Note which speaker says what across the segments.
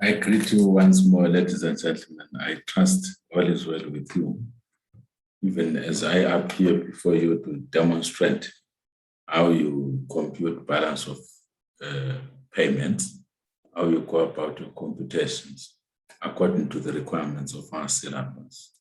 Speaker 1: I greet you once more, ladies and gentlemen. I trust all is well with you, even as I appear before you to demonstrate how you compute balance of payments, how you go about your computations according to the requirements of our syllabus.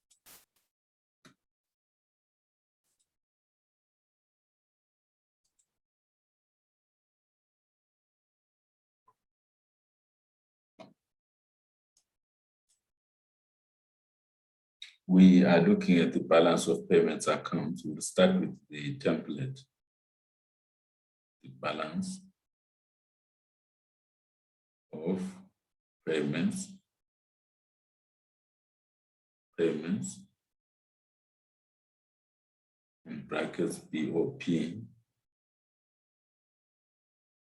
Speaker 1: We are looking at the balance of payments account. We'll start with the template, the balance of payments, in brackets BOP,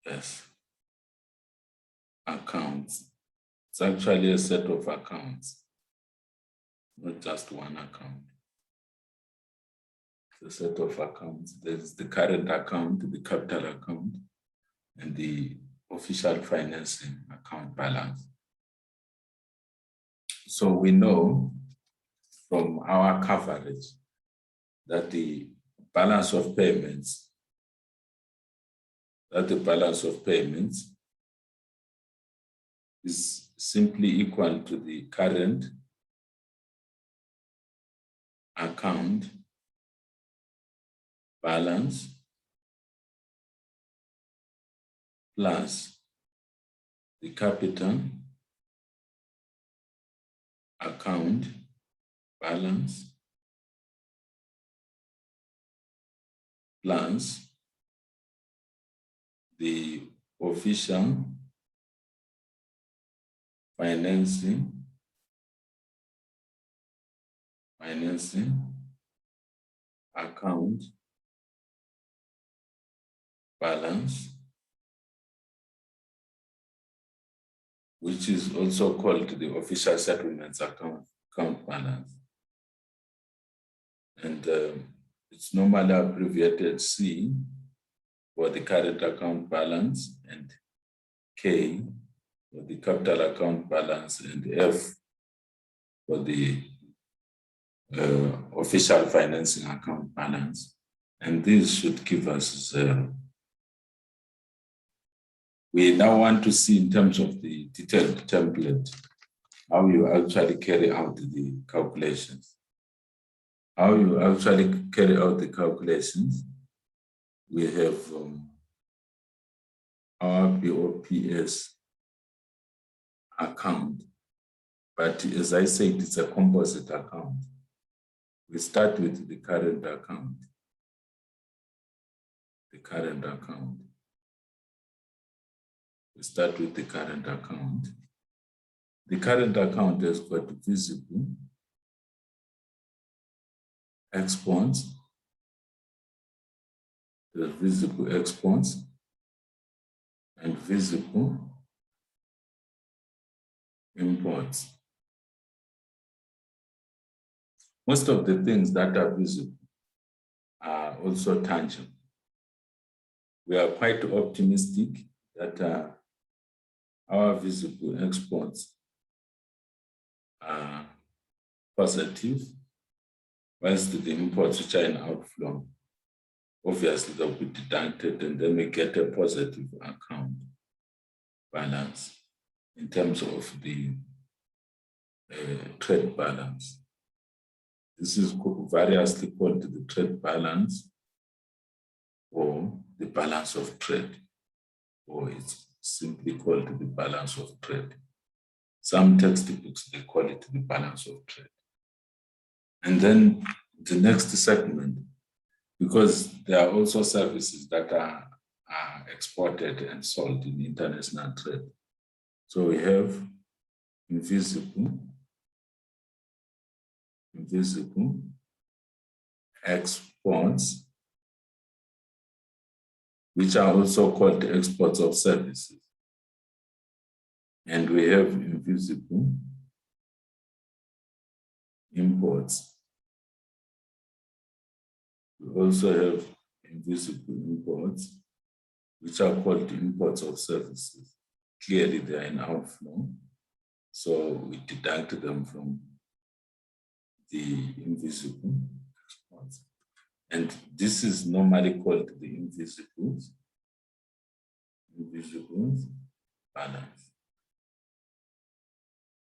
Speaker 1: yes, accounts. It's actually a set of accounts, not just one account. It's a set of accounts. There's the current account, the capital account, and the official financing account balance. So we know from our coverage that the balance of payments, is simply equal to the current account balance plus the capital account balance plus the official financing account balance, which is also called the official settlements account balance. And it's normally abbreviated C for the current account balance, and K for the capital account balance, and F for the official financing account balance. And this should give us 0. We now want to see, in terms of the detailed template, how you actually carry out the calculations. How you actually carry out the calculations, we have our BOPs account, but as I said, it's a composite account. We start with the current account. We start with the current account. The current account has got visible exports, the visible exports, and visible imports. Most of the things that are visible are also tangible. We are quite optimistic that our visible exports are positive, whilst the imports which are in outflow, obviously they'll be deducted, and then we get a positive account balance in terms of the trade balance. This is variously called the trade balance or the balance of trade, or it's simply called the balance of trade. Some textbooks, they call it the balance of trade. And then the next segment, because there are also services that are exported and sold in international trade. So we have invisible exports, which are also called exports of services. And we have invisible imports. We also have invisible imports, which are called imports of services. Clearly, they are in outflow. So we deduct them from the invisible response. And this is normally called the invisibles balance.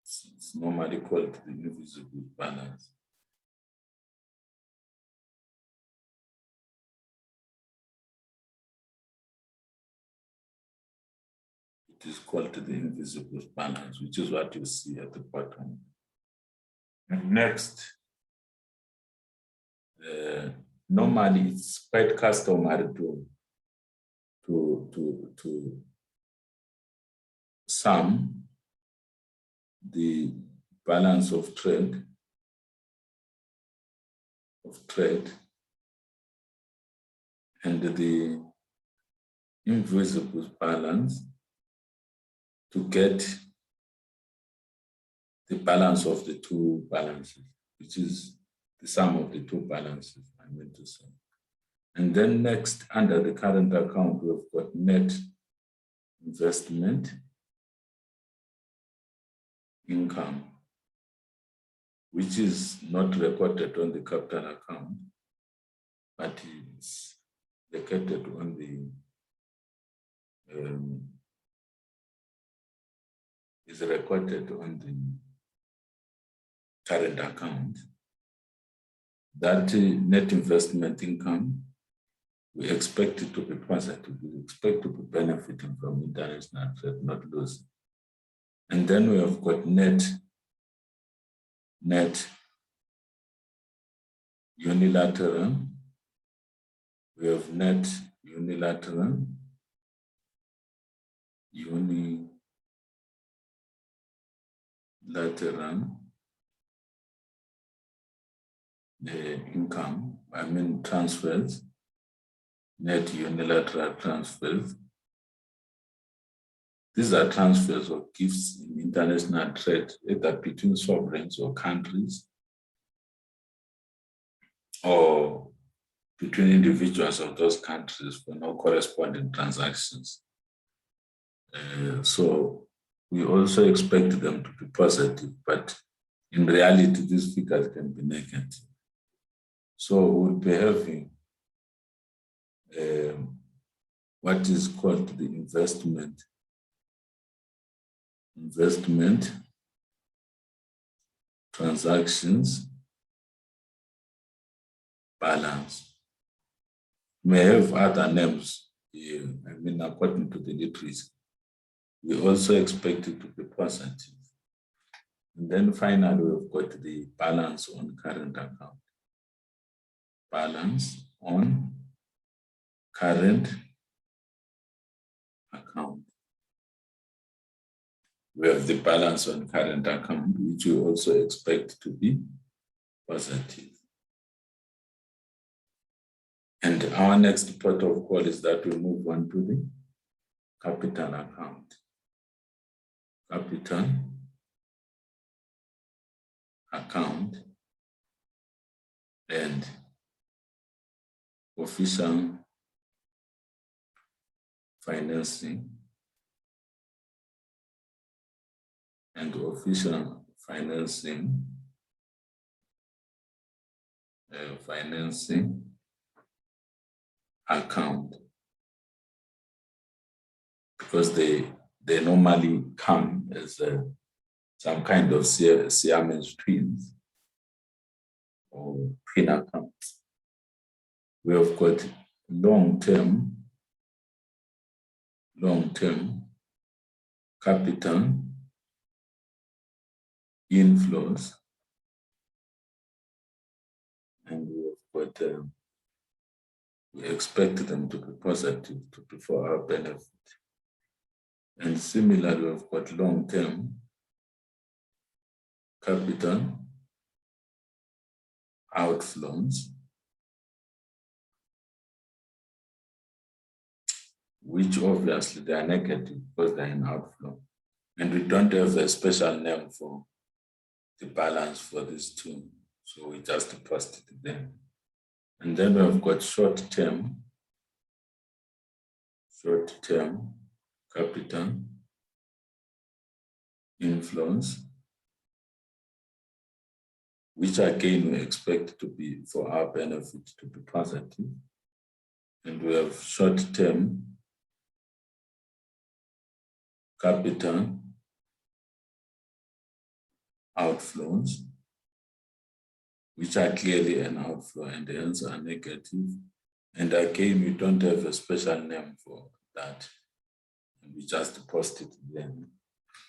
Speaker 1: It's normally called the invisible balance. It is called the invisible balance, which is what you see at the bottom. And next, normally it's quite customary to sum the balance of trade and the invisible balance to get the balance of the two balances, which is the sum of the two balances, I meant to say. And then next, under the current account, we've got net investment income, which is not recorded on the capital account, but is located on the is recorded on the current account. That net investment income, we expect it to be positive. We expect to be benefiting from international trade, not losing. And then we have got net unilateral. We have net unilateral income, I mean transfers, net unilateral transfers. These are transfers or gifts in international trade, either between sovereigns or countries, or between individuals of those countries for no corresponding transactions. So we also expect them to be positive, but in reality, these figures can be negative. So we'll be having what is called the investment transactions balance. May have other names here, I mean, according to the literacy. We also expect it to be positive. And then finally, we've got the balance on current account. Balance on current account. We have the balance on current account, which we also expect to be positive. And our next part of call is that we move on to the capital account. Capital account and official financing and official financing account, because they normally come as some kind of Siamese twins or twin accounts. We have got long-term capital inflows, and we have got we expect them to be positive, to be for our benefit. And similarly, we've got long-term capital outflows, which obviously they are negative because they're in outflow. And we don't have a special name for the balance for these two, so we just post it there. And then we've got short-term capital inflows, which again we expect to be for our benefit to be positive. And we have short-term capital outflows, which are clearly an outflow and hence are negative. And again, we don't have a special name for that. We just post it there.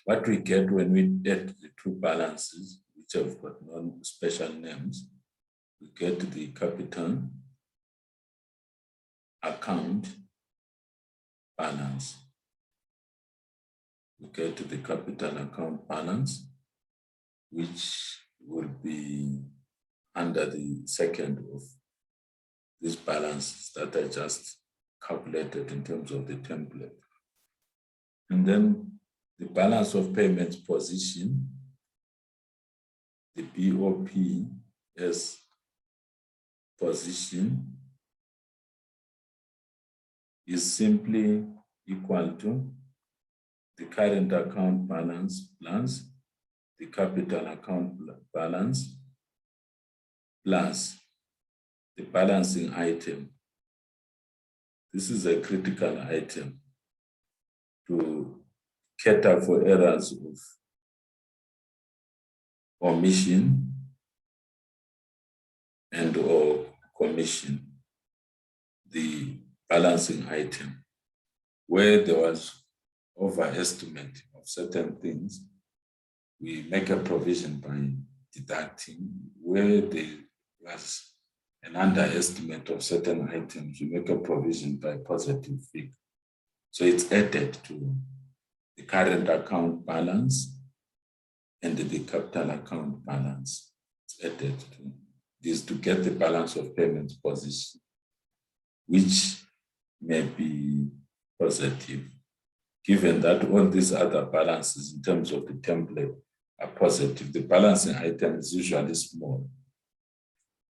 Speaker 1: What we get when we add the two balances, which have got non-special names, we get the capital account balance. We get the capital account balance, which will be under the second of these balances that I just calculated in terms of the template. And then the balance of payments position, the BOPs position, is simply equal to the current account balance plus the capital account balance plus the balancing item. This is a critical item to cater for errors of omission and or commission, the balancing item. Where there was overestimate of certain things, we make a provision by deducting. Where there was an underestimate of certain items, we make a provision by positive figure. So it's added to the current account balance and the capital account balance. It's added to this to get the balance of payments position, which may be positive, given that all these other balances in terms of the template are positive. The balancing item is usually small.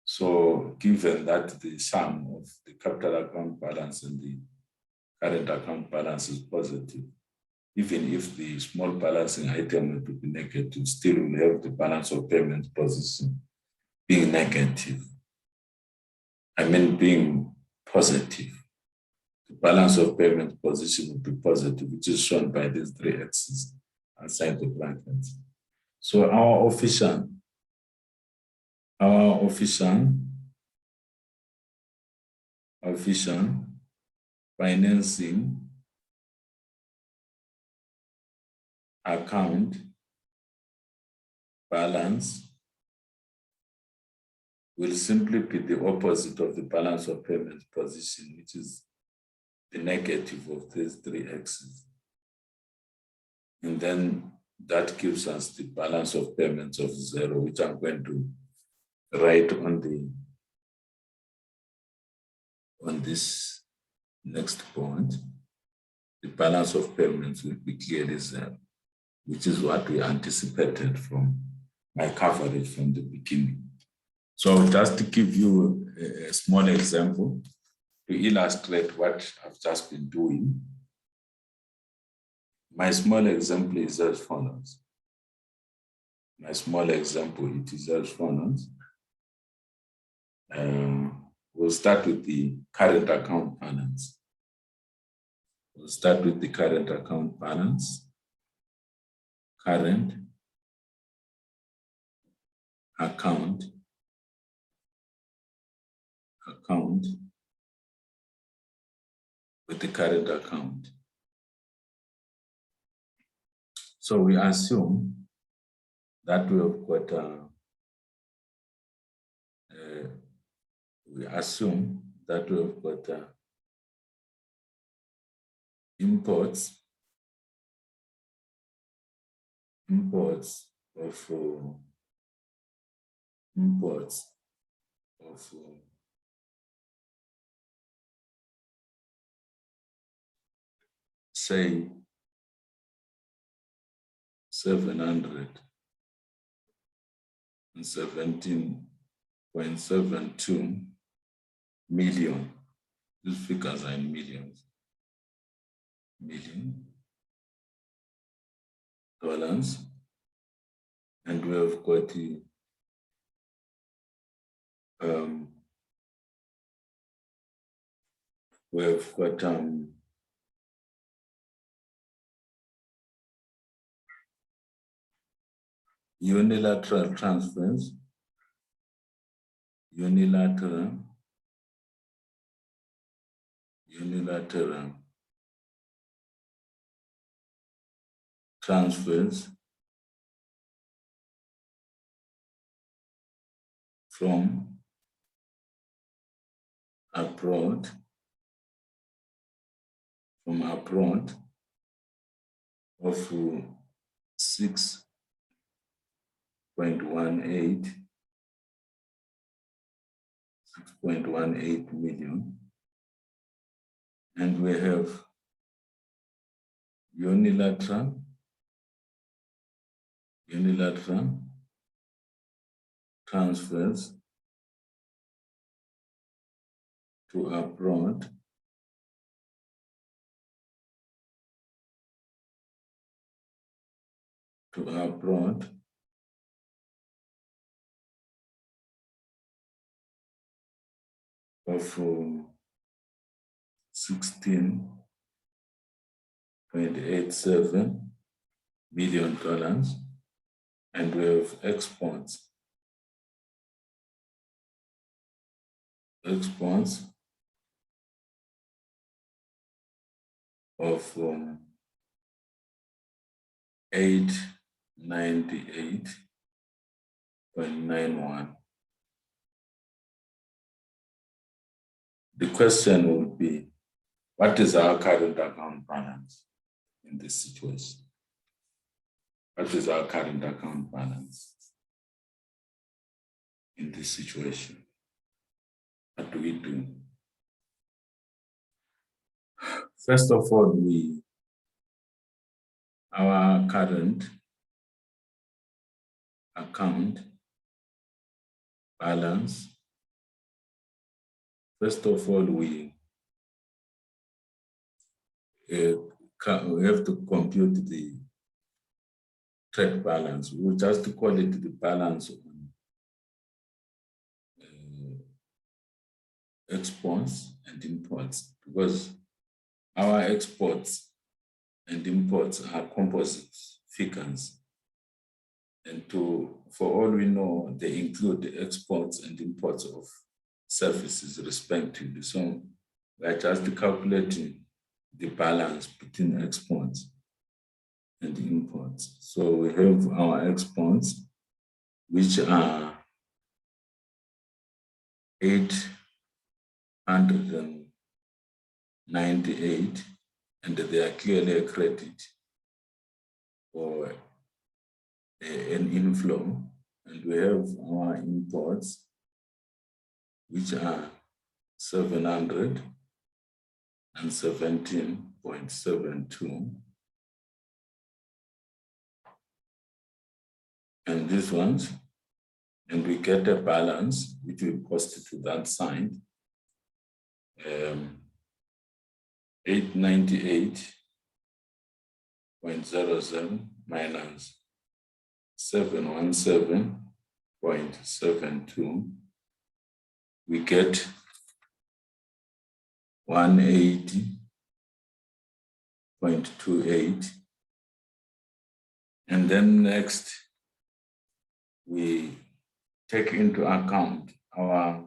Speaker 1: So given that the sum of the capital account balance and the current account balance is positive, even if the small balancing item were to be negative, still will have the balance of payments position being negative. Being positive. The balance of payments position will be positive, which is shown by these three axes outside the brackets. So our official financing account balance will simply be the opposite of the balance of payments position, which is the negative of these three axes. And then that gives us the balance of payments of 0, which I'm going to write on this next point. The balance of payments will be clearly 0, which is what we anticipated from my coverage from the beginning. So just to give you a small example to illustrate what I've just been doing, my small example is as follows. It is as follows. We'll start with the current account balance. Current account with the current account. So we assume that we have got imports of say 717.72 million. These figures are in millions. Million and we have got the unilateral transfers, unilateral transfers from abroad, of 6.18 million, and we have unilateral transfers to abroad of 16.87 million dollars, and we have exports of 898.91. The question would be, what is our current account balance in this situation? What is our current account balance in this situation? What do we do? First of all, our current account balance, first of all, we have to compute the trade balance. We just call it the balance on exports and imports, because our exports and imports are composite figures. And for all we know, they include the exports and imports of services respectively. So we are just calculating the balance between exports and imports. So we have our exports, which are 898, and they are clearly a credit or an inflow. And we have our imports, which are 717.72. And these ones, and we get a balance which we post to that side, 898.07 minus 717.72, we get 180.28. And then next, we take into account our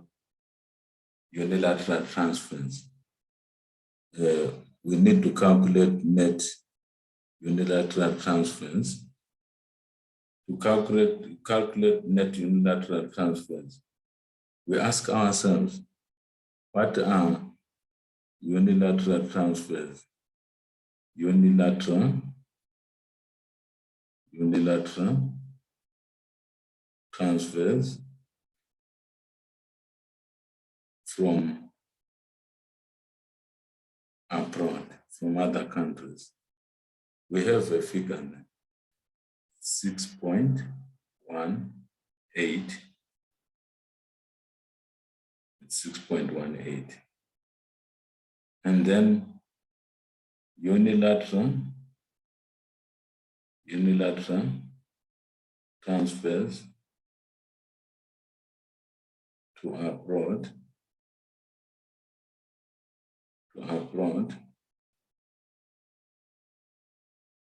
Speaker 1: unilateral transfers. We need to calculate net unilateral transfers. To calculate net unilateral transfers, we ask ourselves, what are unilateral transfers? Unilateral transfers from abroad, from other countries. We have a figure, 6.18. It's 6.18. And then unilateral unilateral transfers to abroad,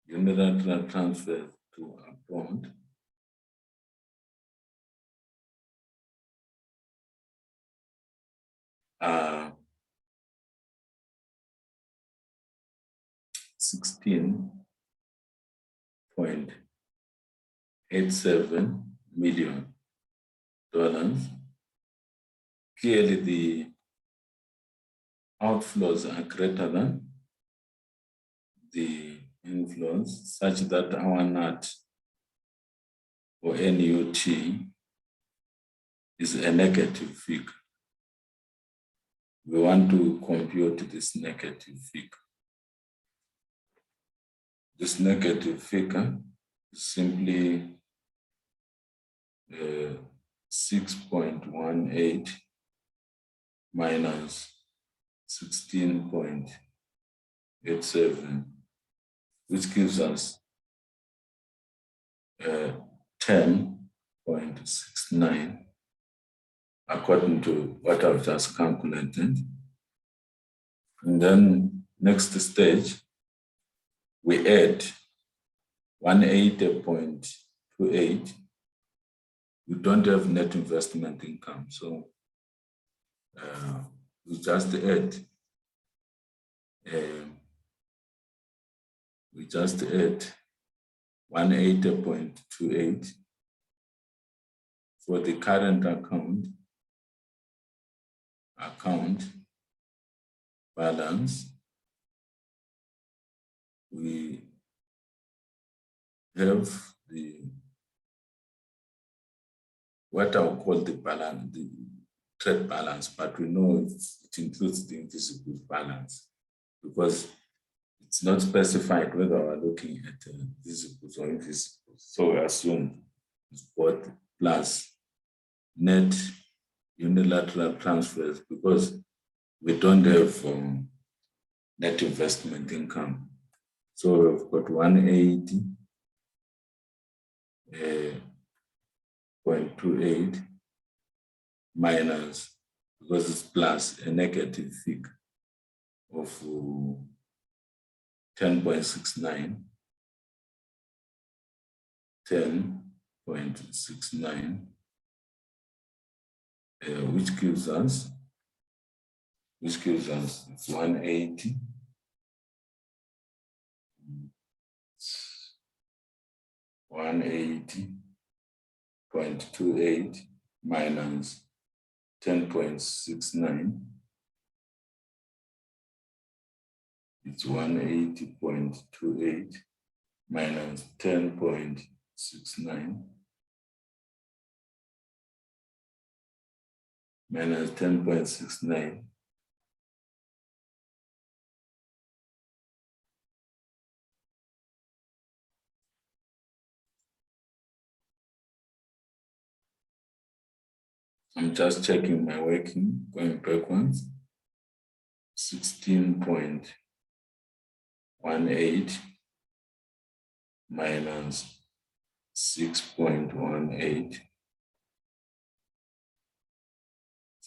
Speaker 1: unilateral transfers to abroad, are 16.87 million dollars. Clearly, the outflows are greater than the inflows, such that our NAT or NUT is a negative figure. We want to compute this negative figure. This negative figure is simply 6.18 minus 16.87, which gives us 10.69, according to what I've just calculated. And then next stage, we add 180.28. We don't have net investment income, so we just add 180.28 for the current account balance. We have what I'll call the balance, the trade balance, but we know it includes the invisible balance because it's not specified whether we're looking at visibles or invisibles. So we assume it's both plus net unilateral transfers because we don't have net investment income. So we've got 180.28 minus, because it's plus, a negative figure of 10.69, which gives us 180.28 minus 10.69. It's 180.28 minus 10.69 minus 10.69. I'm just checking my working, going backwards. 16.18 minus 6.18,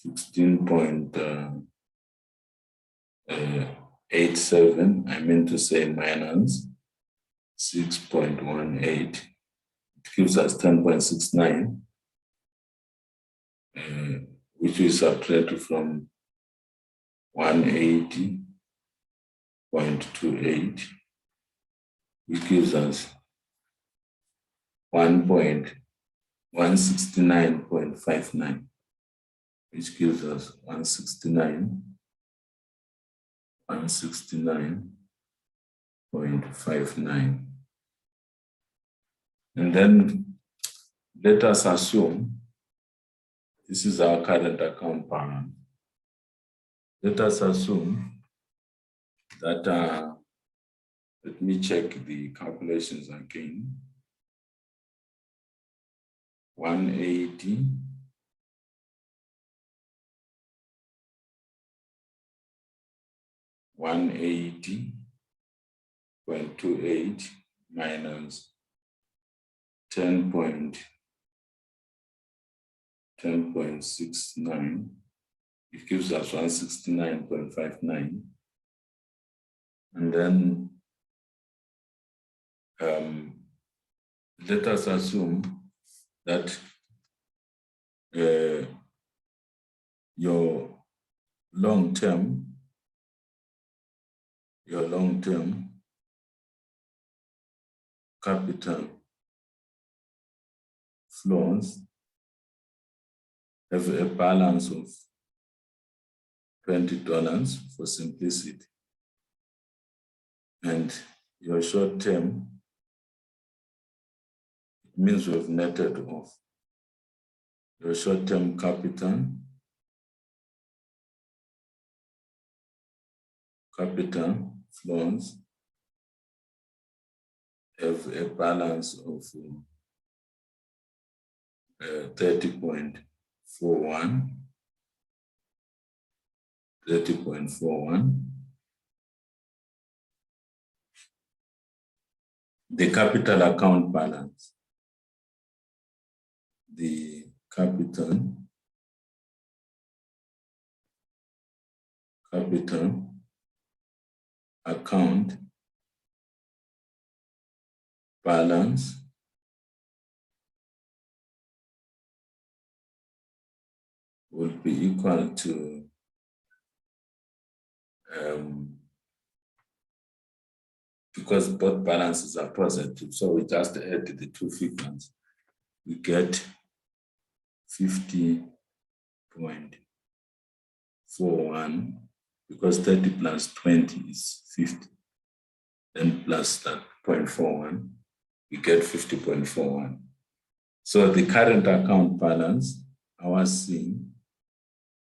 Speaker 1: 16.87, I meant to say minus 6.18, it gives us 10.69, which we subtract from 180.28, which gives us 169.59, which gives us 169.59. And then let us assume this is our current account balance. Let us assume that, let me check the calculations again. 180.28 minus 10.69, it gives us 169.59. And then let us assume that your long-term capital flows have a balance of $20 for simplicity. And your short term, it means we've netted off. Your short-term capital flows have a balance of 30.41. The capital account balance, the capital account balance will be equal to because both balances are positive, so we just add the two figures. We get 50.41 because 30 plus 20 is 50. Then plus that 0.41, we get 50.41. So the current account balance, our C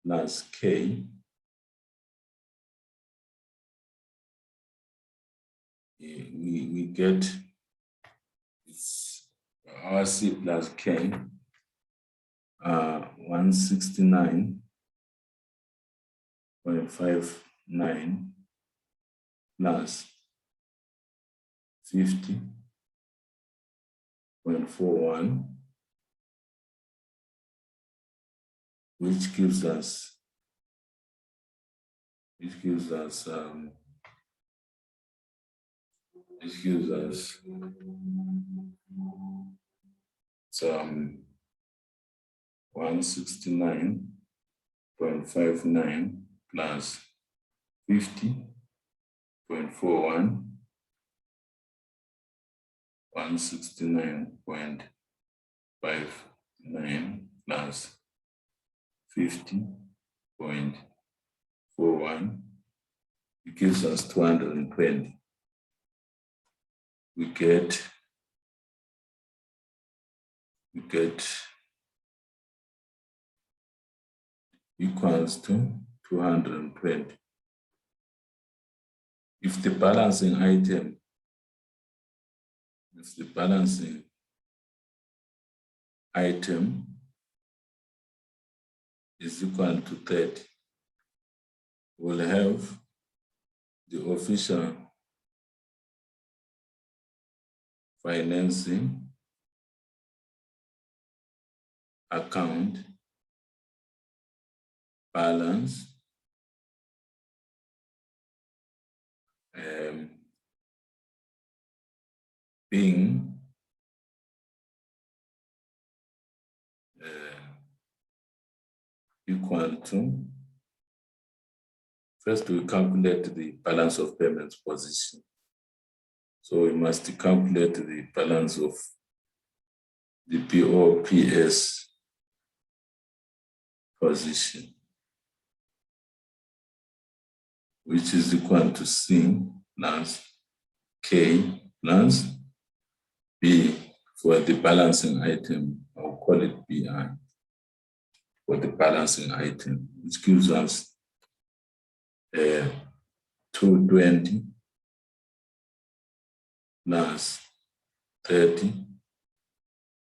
Speaker 1: plus K, we get our C plus K, 169.59 plus 50.41, which gives us some 169.59 plus 50.41, 169.59 plus 50.41, it gives us 220. We get equals to 220. If the balancing item is equal to 30, we'll have the official financing account balance being equal to, first we calculate the balance of payments position. So we must calculate the balance of the BOPs position, which is equal to C plus K plus B for the balancing item. I'll call it BI for the balancing item, which gives us 220 plus 30,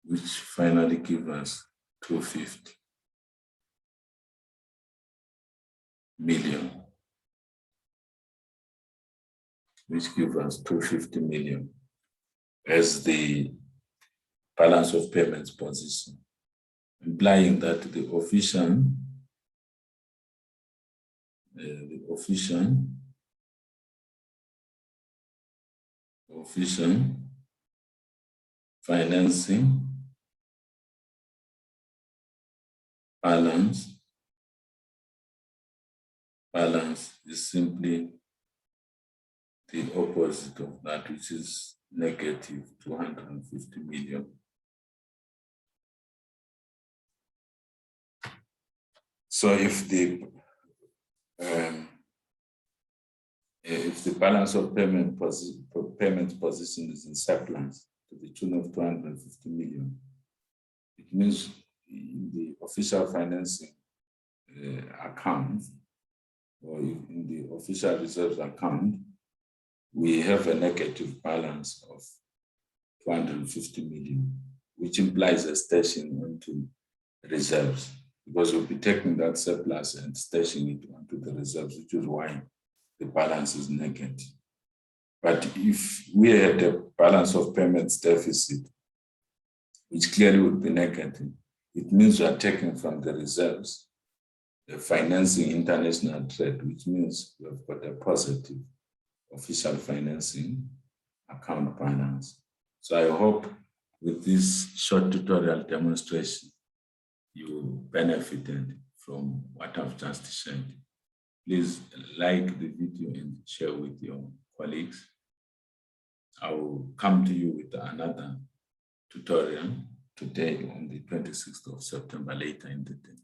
Speaker 1: which finally gives us 250 million, which gives us 250 million as the balance of payments position, implying that the official financing balance is simply the opposite of that, which is negative 250 million. So if the balance of payments position is in surplus to the tune of 250 million, it means in the official financing account, or in the official reserves account, we have a negative balance of 250 million, which implies a stashing onto reserves, because we'll be taking that surplus and stashing it onto the reserves, which is why the balance is negative. But if we had a balance of payments deficit, which clearly would be negative, it means we are taking from the reserves, financing international trade, which means we have got a positive official financing account balance. So I hope with this short tutorial demonstration, you benefited from what I've just shared. Please like the video and share with your colleagues. I will come to you with another tutorial today on the 26th of September later in the day.